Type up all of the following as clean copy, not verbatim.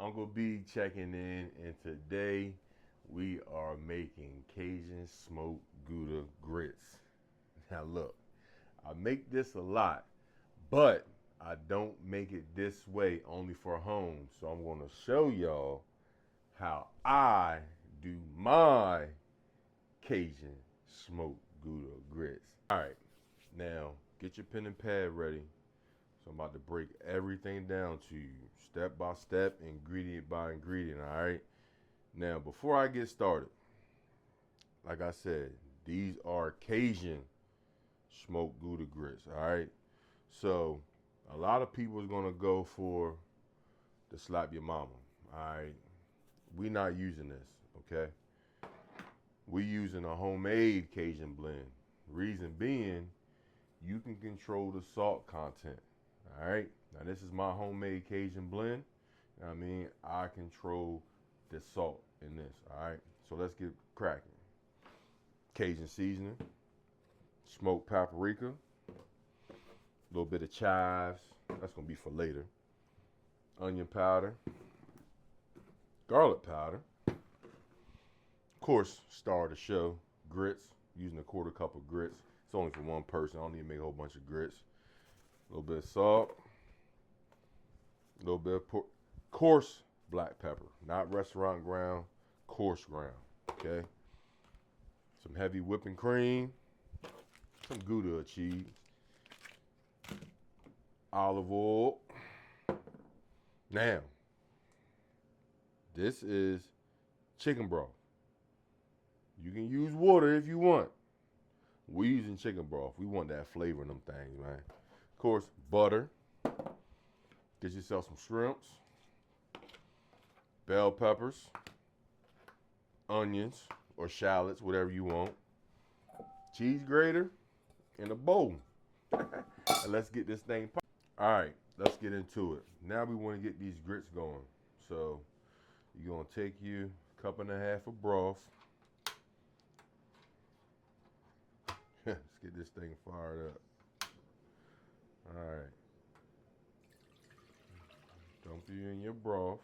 Uncle B checking in, and today we are making Cajun smoked Gouda grits. Now look, I make this a lot, but I don't make it this way only for home. So I'm gonna show y'all how I do my Cajun smoked Gouda grits. All right, now get your pen and pad ready. So I'm about to break everything down to you, step by step, ingredient by ingredient, all right? Now, before I get started, like I said, these are Cajun smoked Gouda grits, all right? So a lot of people is gonna go for the slap your mama, all right? We not using this, okay? We using a homemade Cajun blend. Reason being, you can control the salt content. All right, now this is my homemade Cajun blend. I mean, I control the salt in this. All right, so let's get cracking. Cajun seasoning, smoked paprika, a little bit of chives. That's gonna be for later. Onion powder, garlic powder. Of course, star of the show, grits. Using a quarter cup of grits. It's only for one person. I don't need to make a whole bunch of grits. A little bit of salt, a little bit of coarse black pepper, not restaurant ground, coarse ground, okay? Some heavy whipping cream, some Gouda cheese, olive oil. Now, this is chicken broth. You can use water if you want. We're using chicken broth. We want that flavor in them things, man. Of course, butter. Get yourself some shrimps, bell peppers, onions or shallots, whatever you want. Cheese grater in a bowl. And let's get this thing popped. All right, let's get into it. Now we want to get these grits going. So you're going to take you a cup and a half of broth. Let's get this thing fired up. All right. Dump you in your broth.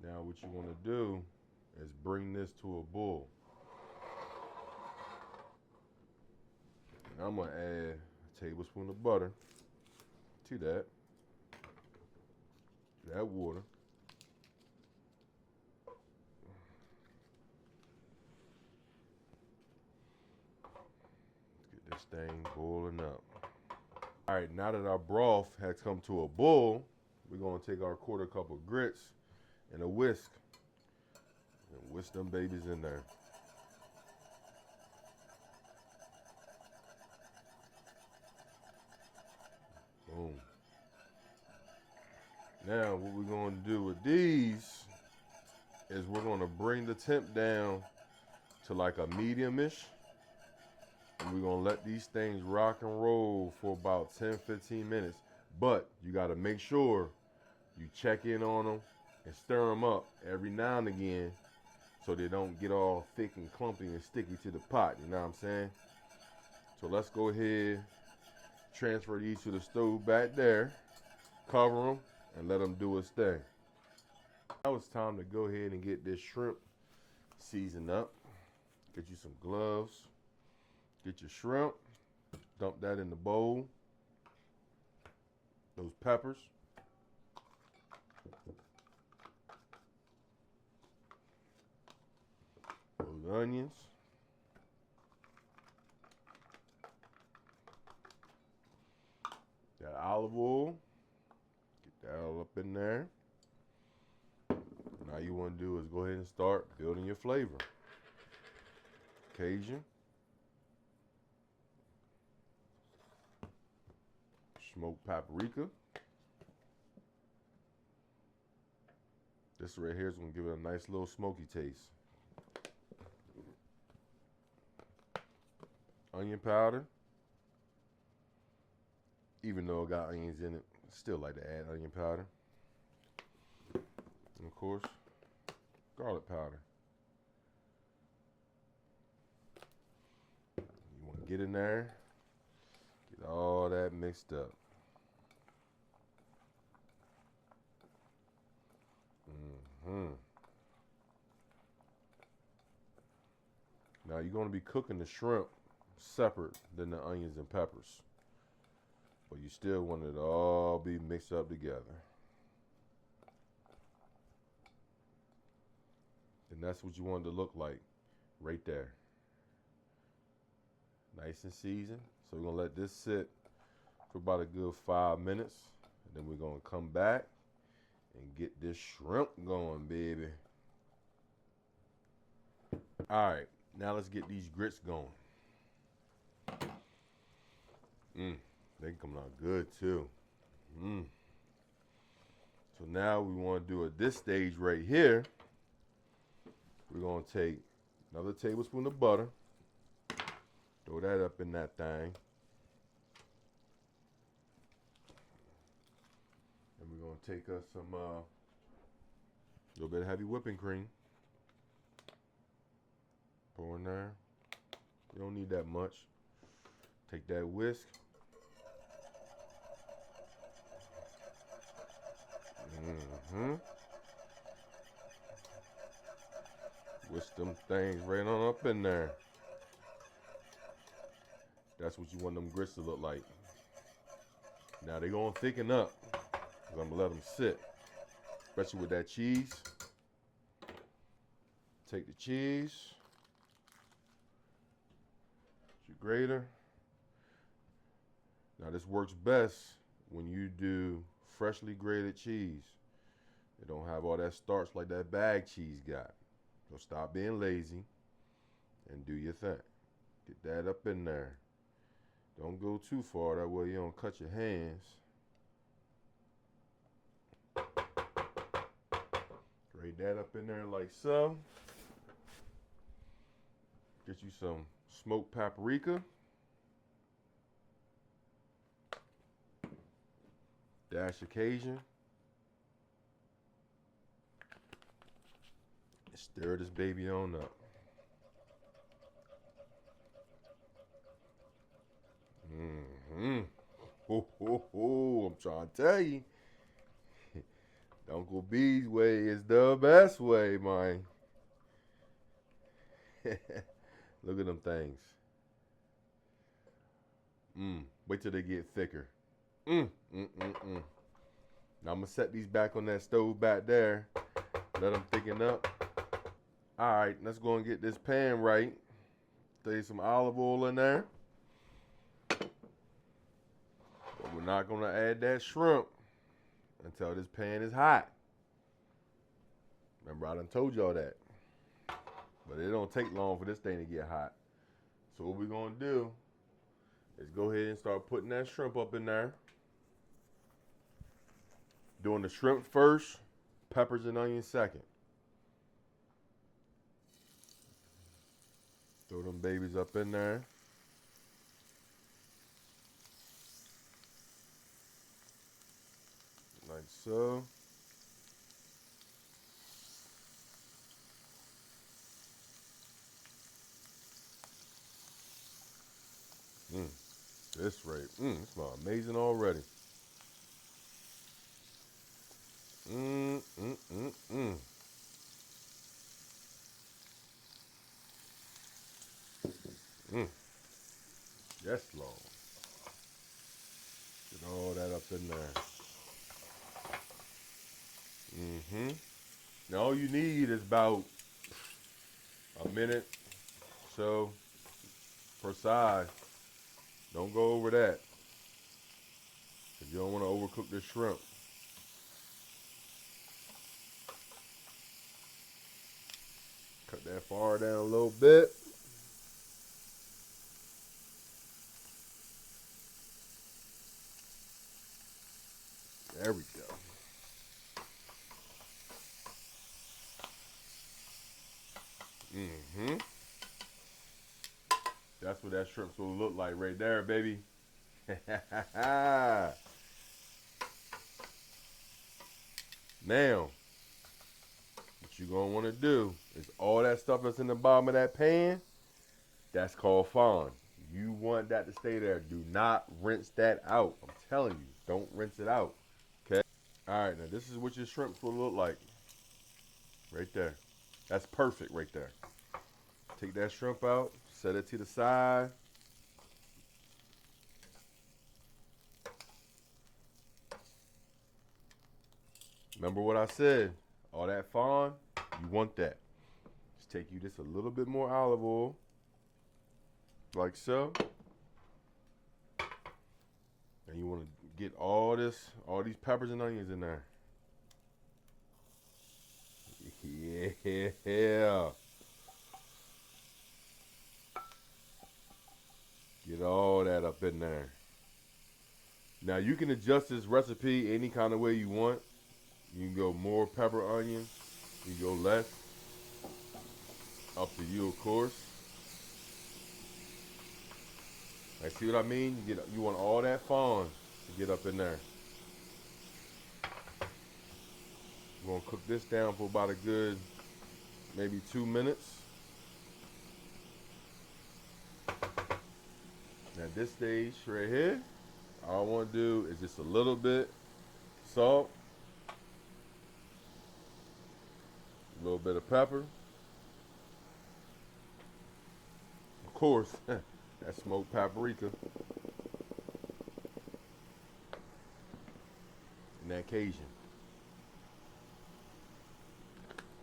Now what you want to do is bring this to a boil. And I'm going to add a tablespoon of butter to that water. Let's get this thing boiling up. All right, now that our broth has come to a boil, we're gonna take our quarter cup of grits and a whisk and whisk them babies in there. Boom. Now what we're gonna do with these is we're gonna bring the temp down to like a medium-ish. And we're gonna let these things rock and roll for about 10-15 minutes. But you gotta make sure you check in on them and stir them up every now and again so they don't get all thick and clumpy and sticky to the pot, you know what I'm saying? So let's go ahead, transfer these to the stove back there, cover them, and let them do its thing. Now it's time to go ahead and get this shrimp seasoned up. Get you some gloves. Get your shrimp, dump that in the bowl. Those peppers. Those onions. That olive oil. Get that all up in there. Now you want to do is go ahead and start building your flavor. Cajun. Smoked paprika. This right here is going to give it a nice little smoky taste. Onion powder. Even though it got onions in it, I still like to add onion powder. And of course, garlic powder. You want to get in there, get all that mixed up. you're going to be cooking the shrimp separate than the onions and peppers. But you still want it to all be mixed up together. And that's what you want it to look like right there. Nice and seasoned. So we're going to let this sit for about a good 5 minutes. And then we're going to come back and get this shrimp going, baby. All right, now let's get these grits going. They coming out good too. So now we want to do at this stage right here, we're going to take another tablespoon of butter, throw that up in that thing. And we're going to take us some little bit of heavy whipping cream. Pour in there. You don't need that much. Take that whisk. Whisk them things right on up in there. That's what you want them grits to look like. Now they're going to thicken up, because I'm going to let them sit, especially with that cheese. Take the cheese, your grater. Now this works best when you do freshly grated cheese. It don't have all that starch like that bag cheese got. So stop being lazy and do your thing. Get that up in there. Don't go too far, that way you don't cut your hands. Grate that up in there like so. Get you some smoked paprika. Dash of Cajun. And stir this baby on up. Ho, ho, ho. I'm trying to tell you. Uncle B's way is the best way, man. Look at them things. Wait till they get thicker. Now I'm going to set these back on that stove back there. Let them thicken up. All right, let's go and get this pan right. Throw some olive oil in there. But we're not going to add that shrimp until this pan is hot. Remember, I done told y'all that. But it don't take long for this thing to get hot. So what we're going to do is go ahead and start putting that shrimp up in there. Doing the shrimp first, peppers and onions second. Throw them babies up in there. Like so. This right. It smells amazing already. Yes, Lord. Get all that up in there. Now all you need is about a minute so per side. Don't go over that, because you don't want to overcook the shrimp. Cut that far down a little bit. There we go. That's what that shrimp's gonna look like right there, baby. Now, what you're gonna wanna do is all that stuff that's in the bottom of that pan, that's called fond. You want that to stay there. Do not rinse that out. I'm telling you, don't rinse it out. Okay? All right, now this is what your shrimps will look like. Right there. That's perfect right there. Take that shrimp out, set it to the side. Remember what I said, all that fond, you want that. Just take you just a little bit more olive oil, like so. And you want to get all these peppers and onions in there. Yeah. Get all that up in there. Now you can adjust this recipe any kind of way you want. You can go more pepper, onion. You can go less. Up to you, of course. Like, see what I mean? You want all that fond to get up in there. We're gonna cook this down for about a good maybe 2 minutes. Now at this stage right here, all I want to do is just a little bit salt, a little bit of pepper, of course, that smoked paprika, and that Cajun.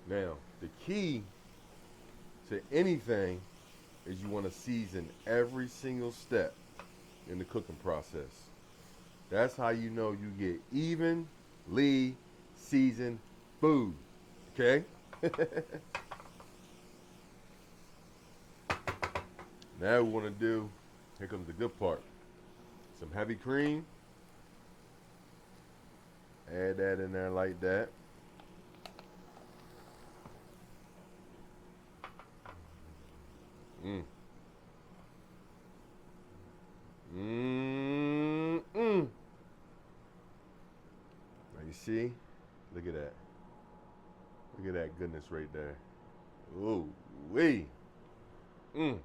Now, the key to anything is you want to season every single step in the cooking process. That's how you know you get evenly seasoned food, okay? Now we want to do, here comes the good part, some heavy cream. Add that in there like that. Now you see, look at that. Look at that goodness right there. Ooh wee. Now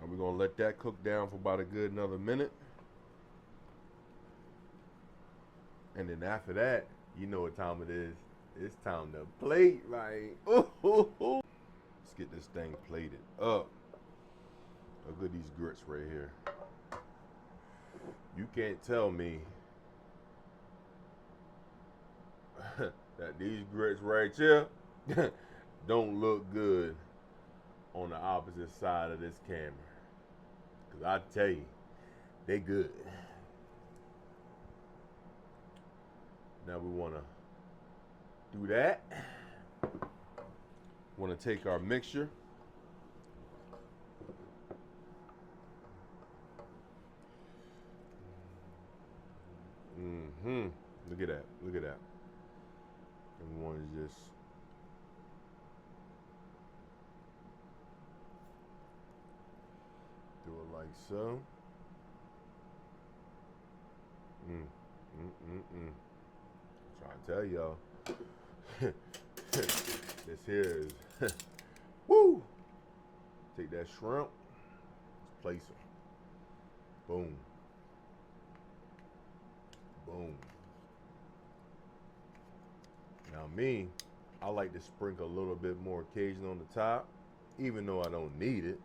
we're gonna let that cook down for about a good another minute. And then after that, you know what time it is. It's time to plate, right? Ooh, ooh, ooh. Let's get this thing plated up. Look at these grits right here. You can't tell me that these grits right here don't look good on the opposite side of this camera. Cause I tell you, they good. Now we wanna do that. Wanna take our mixture. Look at that, look at that. And we wanna just do it like so. Trying to tell y'all, this here is, woo! Take that shrimp, let's place them. Boom. Boom. Now me, I like to sprinkle a little bit more Cajun on the top, even though I don't need it.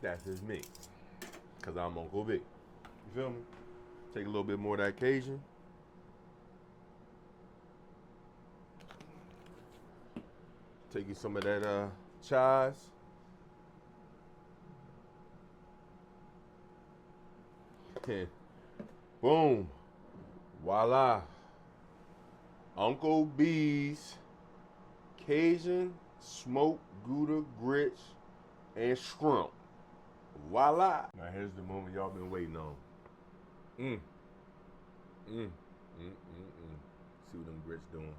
That's just me, cause I'm Uncle Vic. You feel me? Take a little bit more of that Cajun. Take you some of that chives. Boom. Voila. Uncle B's Cajun smoked Gouda grits and shrimp. Voila. Now here's the moment y'all been waiting on. See what them grits doing.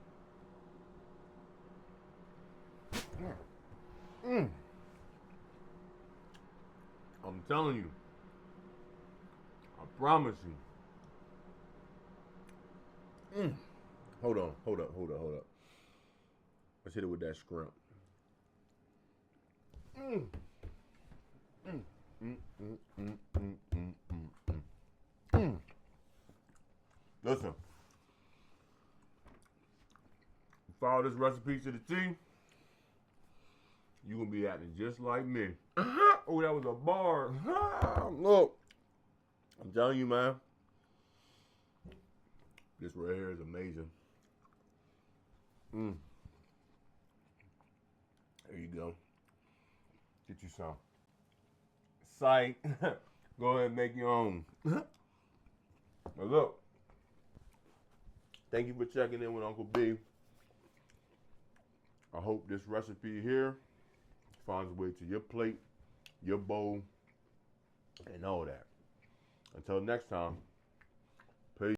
I'm telling you. I promise you. Hold on, hold up. Let's hit it with that shrimp. Listen, follow this recipe to the T. you're gonna be acting just like me. Oh, that was a bar. Look, I'm telling you, man. This right here is amazing. There you go. Get you some. Sight. Go ahead and make your own. Now look. Thank you for checking in with Uncle B. I hope this recipe here finds a way to your plate, your bowl, and all that. Until next time.